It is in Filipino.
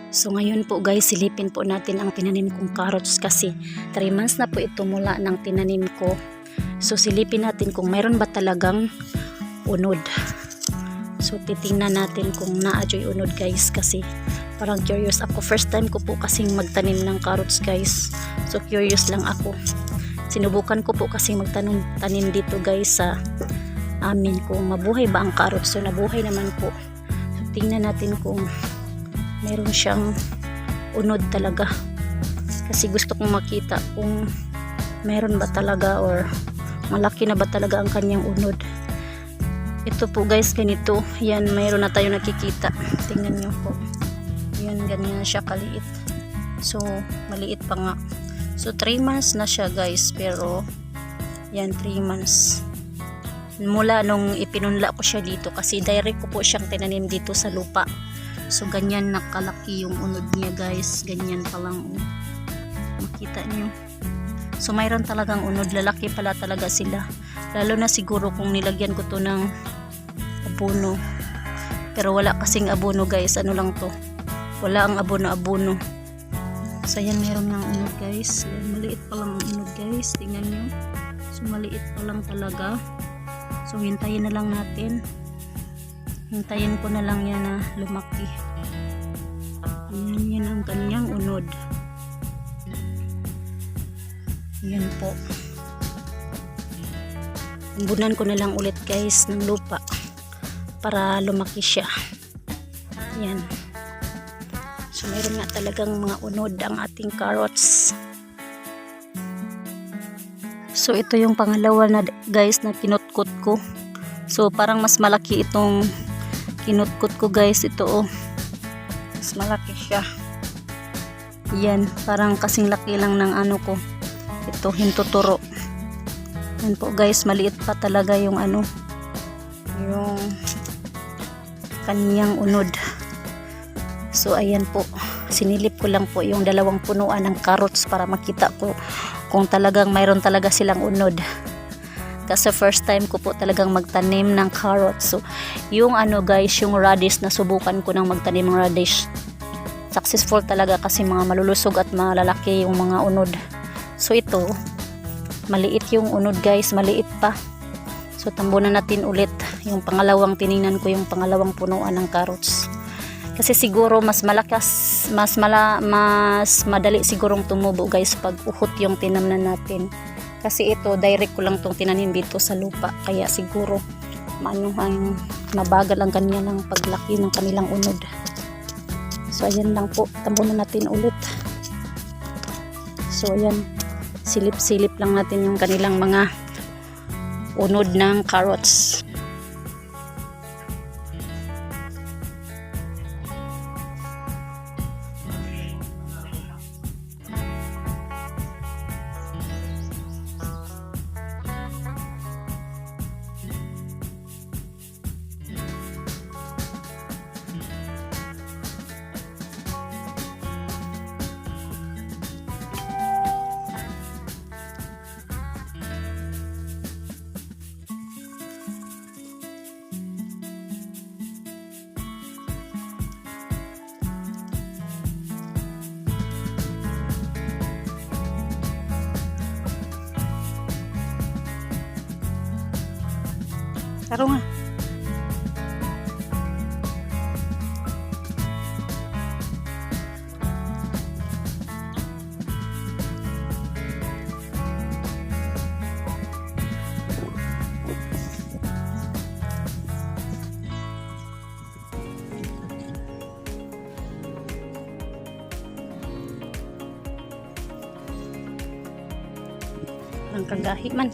So ngayon po guys, silipin po natin ang tinanim kong carrots kasi 3 months na po ito mula ng tinanim ko. So silipin natin kung mayroon ba talagang unod. So titingnan natin kung naajoy unod guys kasi parang curious ako. First time ko po kasing magtanim ng carrots guys. So curious lang ako. Sinubukan ko po kasing magtanim dito guys sa amin kung mabuhay ba ang carrots. So nabuhay naman po. So tingnan natin kung meron siyang unod talaga kasi gusto kong makita kung meron ba talaga or malaki na ba talaga ang kanyang unod. Ito po guys, ganito yan, mayroon na tayo nakikita, tingnan nyo po yan, ganyan siya kaliit. So maliit pa nga. So 3 months na siya guys, pero yan 3 months mula nung ipinunla ko siya dito kasi direct ko po siyang tinanim dito sa lupa. So ganyan nakalaki yung unod niya guys, ganyan pa lang makita niyo. So mayroon talagang unod, lalaki pala talaga sila, lalo na siguro kung nilagyan ko to ng abono, pero wala kasing abono guys, ano lang to, wala ang abono. So yan, mayroon ng unod guys, yan, maliit pa lang ang unod guys, tingnan nyo. So maliit pa lang talaga. So hintayin na lang natin, hintayin ko na lang yan na lumaki. Yan ang kanyang unod. Yan po. Imbunan ko na lang ulit guys ng lupa para lumaki siya. Yan. So meron nga talagang mga unod ang ating carrots. So ito yung pangalawa na guys na kinutkot ko. So parang mas malaki itong kinutkot ko guys, ito oh. Mas malaki siya. Yan, parang kasing laki lang ng ano ko. Ito, hintuturo. Yan po guys, maliit pa talaga yung ano, yung kanyang unod. So ayan po, sinilip ko lang po yung 2 punuan ng carrots para makita ko kung talagang mayroon talaga silang unod. Kasi first time ko po talagang magtanim ng carrots. So yung ano guys, yung radish, na subukan ko nang magtanim ng radish, successful talaga kasi mga malulusog at malalaki yung mga unod. So ito, maliit yung unod guys, maliit pa. So tambunan natin ulit yung pangalawang, tiningnan ko yung pangalawang punuan ng carrots. Kasi siguro mas malakas, mas madali sigurong tumubo guys pag uhot yung tinamnan natin. Kasi ito, direct ko lang tong tinanim dito sa lupa. Kaya siguro mabagal ang kanilang paglaki ng kanilang unod. So ayan lang po, tambunan natin ulit. So ayan, silip-silip lang natin yung kanilang mga unod ng carrots. Taro nga. Ang kagahi man.